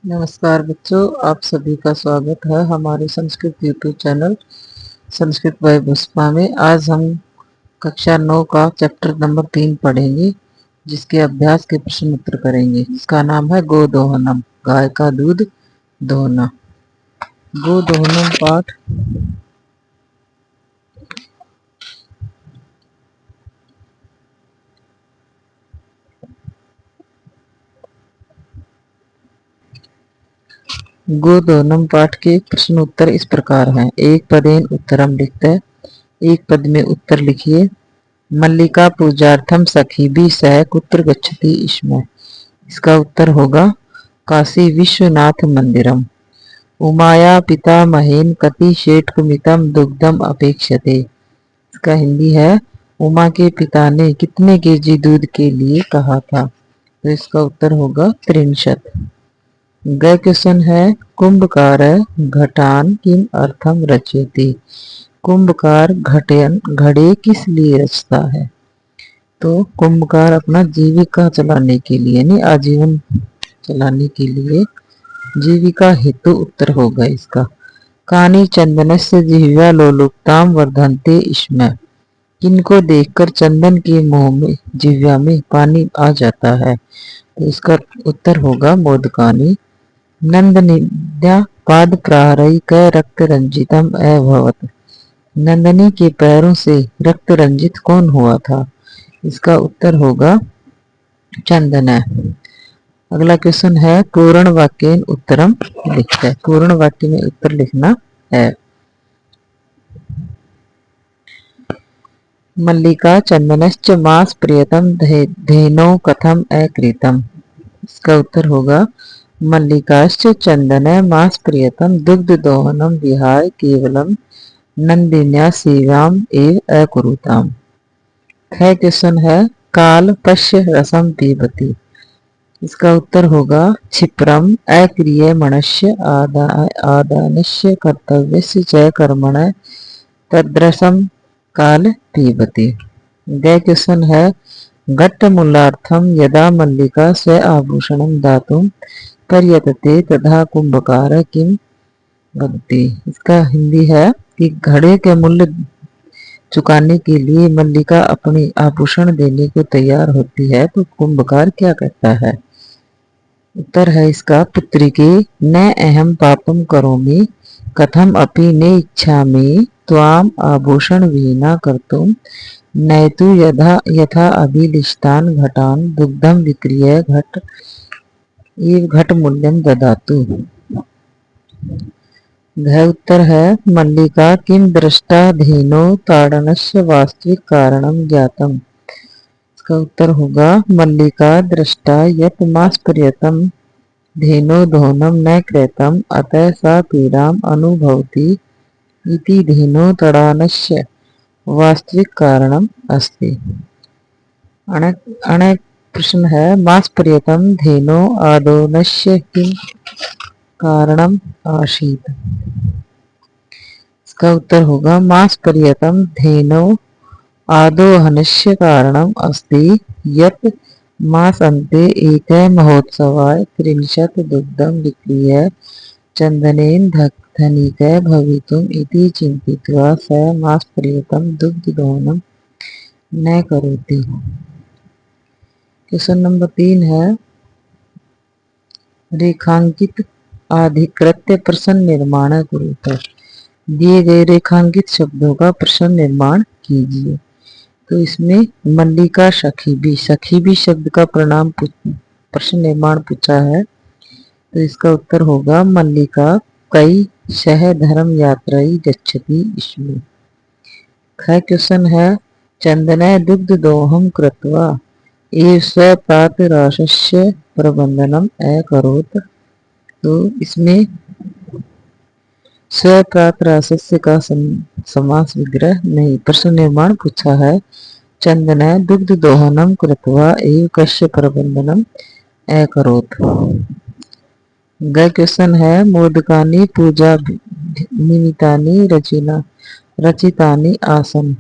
नमस्कार बच्चों, आप सभी का स्वागत है हमारे Sanskrit YouTube channel Sanskrit by Pushpa में। आज हम कक्षा 9 का चैप्टर नंबर 3 पढ़ेंगे, जिसके अभ्यास के प्रश्न उत्तर करेंगे। इसका नाम है गोदोहनम, गाय का दूध दोहना। गोदोहनम पाठ। गोदोहनम पाठ के प्रश्न उत्तर इस प्रकार हैं। एक पदेन उत्तरम लिखते, एक पद में उत्तर लिखिए। मल्लिका पूजार्थम सखी भी सह कुत्र गच्छति इसमें। इसका उत्तर होगा काशी विश्वनाथ मंदिरम। उमाया पिता महेन कति शेटकुमितम दुग्धम अपेक्षते। इसका हिंदी है, उमा के पिता ने कितने केजी दूध के लिए कहा था। तो इसका उत्तर होगा 63। ग क्वेश्चन है, कुंभकार घटान किम अर्थम रचयति। कुंभकार घड़े किस लिए रचता है। तो कुंभकार अपना जीविका चलाने के लिए यानी आजीवन चलाने के लिए, जीविका हेतु उत्तर होगा इसका। कानी चंदनस्य जिह्वा लोलुप्ताम वर्धन्ते इसमें। किनको देखकर चंदन के मुंह में जिह्वा में पानी आ जाता है। तो इसका उत्तर होगा मोदकानी। नंदनिद्या पाद प्राहरैक रक्त रंजितम अभवत। नंदनी के पैरों से रक्त रंजित कौन हुआ था। इसका उत्तर होगा चंदन। अगला क्वेश्चन है, पूर्ण वाक्य उत्तरम लिखते हैं। पूर्ण वाक्य में उत्तर लिखना है। मल्लिका चंदनश्च मास प्रियतम धेनो कथम अकृतम। इसका उत्तर होगा मल्लिकाश्च चंदन मास प्रियतम दुग्ध दोहनम विहाय केवलम नंदिन्या सेवाम एव अकुरुताम। है क्वेश्चन है, काल पश्य रसम पीबती। इसका उत्तर होगा क्षिप्रम अक्रियमणस्य आदानस्य कर्तव्यस्य च कर्मण तद्रसम काल पीबती। ग क्वेश्चन है, घट्टमूलार्थम यदा मल्लिका स्व आभूषणम दातुम पर्यतते तथा कुंभकार किम वदति। इसका हिंदी है कि घड़े के मूल्य चुकाने के लिए मल्लिका अपनी आभूषण देने को तैयार होती है तो कुंभकार क्या कहता है। उत्तर है इसका, पुत्री के न अहम पापम करोमि कथम अपि ने इच्छामि त्वाम आभूषण विहीना कर्तुम नैतु यथा अभिलिष्टान घटान दुग्धम विक्रिय घट मूल्यम ददातु। घ उत्तर है, मल्लिका किम दृष्टा धेनो ताड़नस्य वास्तविक कारणम ज्ञातम। इसका उत्तर होगा मल्लिका दृष्टा यत मास प्रियतम धेनो दोहनम न कृतम अतः सा पीड़ाम अनुभवती इति धेनो तड़ानस्य वास्तविक कारणम अस्ति। अनेक प्रश्न है, मास प्रियतम धेनो आदोनस्य किम कारणम आसीत। इसका उत्तर होगा मास पर्यतम धेनो आदोहनस्य कारणम अस्ति यत् मास अन्ते एक महोत्सवाय 63 दुग्धम विक्रीय चंदनेन धनिक भवितुम इति चिंतित्वा स मास पर्यतम दुग्ध दोहनम न करोति। क्वेश्चन नंबर 3 है, रेखांकित अधिकृत्य प्रश्न निर्माण करो। दिए गए रेखांकित शब्दों का प्रश्न निर्माण कीजिए। तो इसमें मल्लिका सखी भी शब्द का प्रणाम प्रश्न निर्माण पूछा है। तो इसका उत्तर होगा मल्लिका कई सह धर्म यात्राई गच्छति इसमें। क्वेश्चन है, चंदन दुग्ध दोहम कृत्वा एव स्वप्रात राशस्य प्रबंधनम अकरोत। तो इसमें स्वप्रात राशस्य का समास विग्रह नहीं, प्रश्न निर्माण पूछा है। चंदन दुग्ध दोहनम कृत्वा एव कस्य प्रबंधनम अकरोत। ग क्वेश्चन है, मोदकानि पूजा निमित्तानि रचितानि आसन।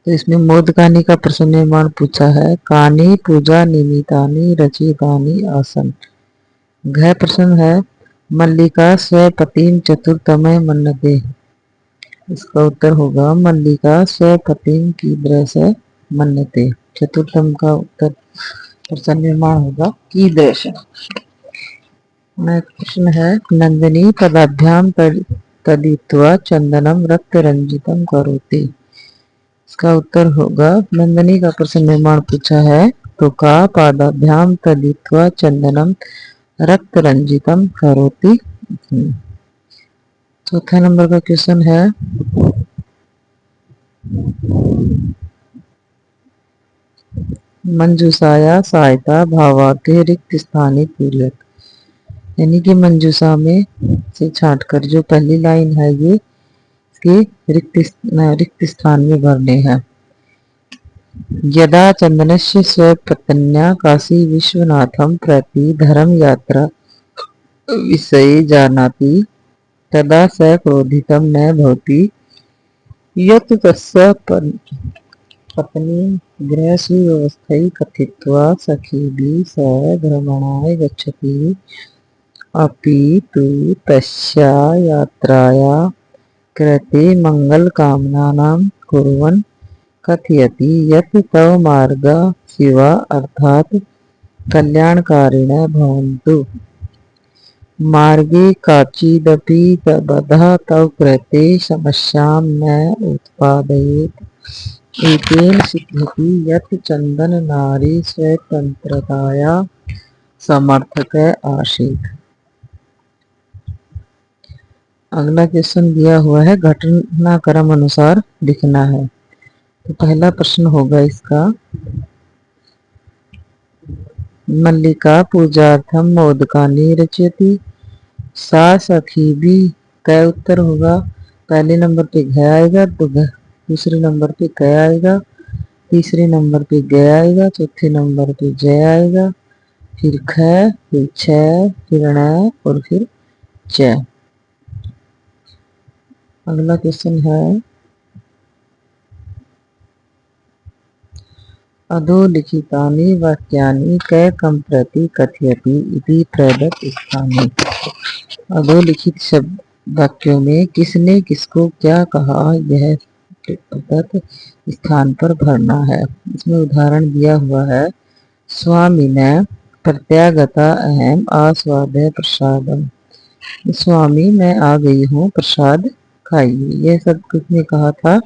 तो इसमें मोदकानि का प्रश्न निर्माण पूछा है। कानि पूजा निमित्तानि रचितानि आसन। घ प्रश्न है मल्लिका स्वपतिम चतुर्थमय मन्यते। इसका उत्तर होगा मल्लिका स्वपतिम कीदृश मन्यते। चतुर्थम का उत्तर प्रश्न निर्माण होगा कीदृश। नेक्स्ट प्रश्न है नंदिनी पदाभ्याम तदित्वा चंदनम रक्त रंजितम करोति। इसका उत्तर होगा नंदिनी का प्रश्न निर्माण पूछा है तो का पादाभ्याम तदित्वा चंदनम रक्त रंजितम करोति। चौथा नंबर का क्वेश्चन है मंजूषाया सहायता भावार्थे रिक्त स्थानी पूर्यत। यानी कि मंजूषा में से छांटकर जो पहली लाइन है ये इसके रिक्त स्थान में भरने हैं। यदा चंदनस्य स्वपत्न्या काशी विश्वनाथम प्रति धर्म यात्रा विषये जानाति तदा स क्रोधितं न भवति यत् तस्य पत्नी गृहसुव्यवस्थै कथित्वा सखीभिः सह भ्रमणाय गच्छति अपि तु तस्या यात्राया कृते मङ्गलकामनां कुर्वन् कथयति यत् तव मार्गा शिवा अर्थात् कल्याणकारिणः भवन्तु। मार्गे काचिदपि बाधा तव कृते समस्यां न उत्पादयेत्। एतेन सिद्ध्यति यत् चंदन नारी स्वतंत्रताया समर्थक आसीत्। अगला क्वेश्चन दिया हुआ है घटनाक्रम अनुसार लिखना है। तो पहला प्रश्न होगा इसका मल्लिका पूजार्थम मोदकानि रचयति सा सखीभिः। क उत्तर होगा पहले नंबर पे घ आएगा तो दूसरे नंबर पे क आएगा, तीसरे नंबर पे ग आएगा, चौथे नंबर पे ज आएगा, फिर ख, फिर छ, फिर ण और फिर च। अगला क्वेश्चन है अधोलिखितानि वाक्यानि कैकं प्रति कथयति इति प्रदत्त स्थाने। अधोलिखित शब्द वाक्यों में किसने किसको क्या कहा यह प्रदत्त स्थान पर भरना है। इसमें उदाहरण दिया हुआ है स्वामिने प्रत्यागता अहम आस्वादय प्रसादम। स्वामी मैं आ गई हूँ प्रसाद खाइए। यह सब किसने कहा था।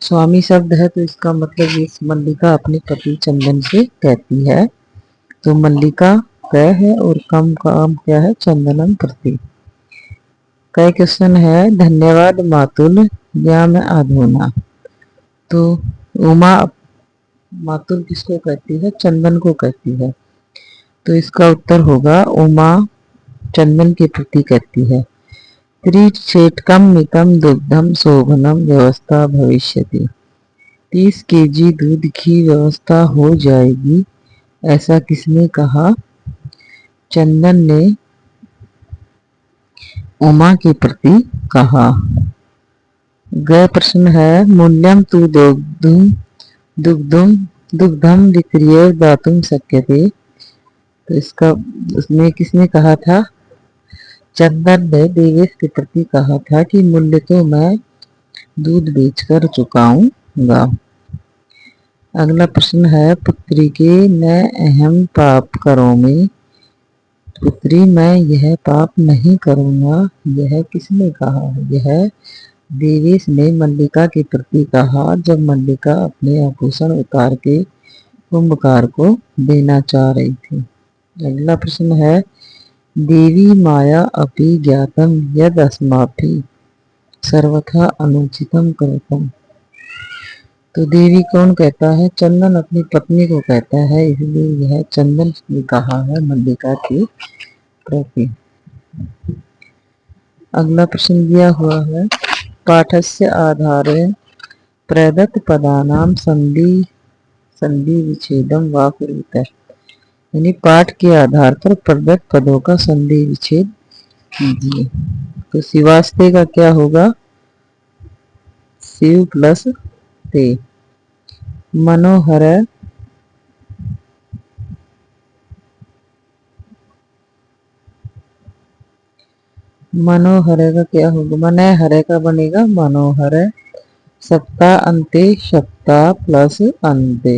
स्वामी शब्द है तो इसका मतलब ये मल्लिका अपने पति चंदन से कहती है। तो मल्लिका क है और कम काम क्या है चंदनम प्रति। कई क्वेश्चन है धन्यवाद मातुल या मैं अधोना। तो उमा मातुल किसको कहती है चंदन को कहती है। तो इसका उत्तर होगा उमा चंदन के प्रति कहती है। त्रिशेटकम मितम दुग्धम शोभनम व्यवस्था भविष्यति। 30 केजी दूध की व्यवस्था हो जाएगी ऐसा किसने कहा। चंदन ने उमा के प्रति कहा। ग प्रश्न है मूल्यम तु दुग्धम विक्रिय दातुम शक्यते। तो इसका उसमें किसने कहा था। चंदन ने देवेश के प्रति कहा था कि मूल्य तो मैं दूध बेचकर चुकाऊंगा। अगला प्रश्न है पुत्री के न अहम पाप करोमि। पुत्री मैं यह पाप नहीं करूंगा यह किसने कहा। यह देवेश ने मल्लिका के प्रति कहा जब मल्लिका अपने आभूषण उतार के कुंभकार को देना चाह रही थी। अगला प्रश्न है देवी माया अपि ज्ञातम यद अस्माभि सर्वथा अनुचितम कृतम। तो देवी कौन कहता है चंदन अपनी पत्नी को कहता है इसलिए यह चंदन ने कहा है मल्लिका के प्रति। अगला प्रश्न दिया हुआ है पाठस्य आधारे प्रदत्त पदानाम संधि विच्छेदम वा कुरुत। यानी पाठ के आधार पर प्रदत्त पदों का संधि विच्छेद कीजिए। तो शिवास्ते का क्या होगा शिव प्लस ते। मनोहर मनोहर का क्या होगा, मने हरे का बनेगा मनोहर। सप्ताह अंते सप्ताह प्लस अंते।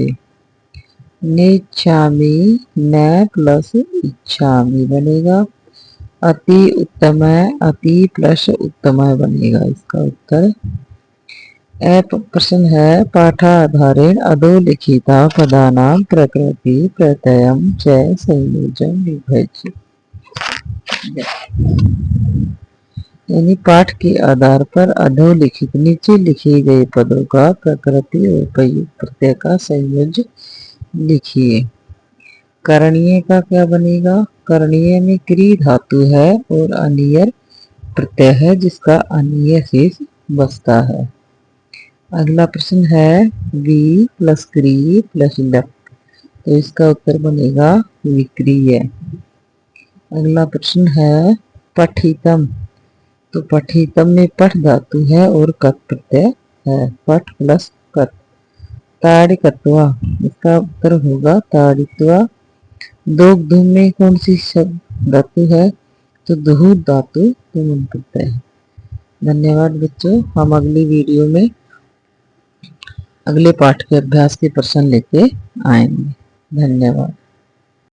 नेच्छामि न प्लस इच्छामि बनेगा। अति उत्तम अति प्लस उत्तम बनेगा इसका उत्तर। प्रश्न है पाठाधारेण अधोलिखिता पदानां प्रकृति प्रत्ययम च संयोजन विभज्य। यानी पाठ के आधार पर अधोलिखित नीचे लिखे गए पदों का प्रकृति और प्रत्यय का संयोजन लिखिए। करणीय का क्या बनेगा, करणीय में क्री धातु है और अनियर प्रत्यय है जिसका अनिय शेष बचता है। अगला प्रश्न है वी प्लस क्री प्लस लप, तो इसका उत्तर बनेगा विक्रिय। अगला प्रश्न है पठितम, तो पठितम में पठ धातु है और कत प्रत्यय है, पठ प्लस कत। ताड़िकत्वा, इसका उत्तर होगा ताड़ित्वा। दो धूम में कौन सी शब्द धातु है, तो दुहु धातु तुम प्रत्यय है। धन्यवाद बच्चों, हम अगली वीडियो में अगले पाठ के अभ्यास के प्रश्न लेके आएंगे। धन्यवाद।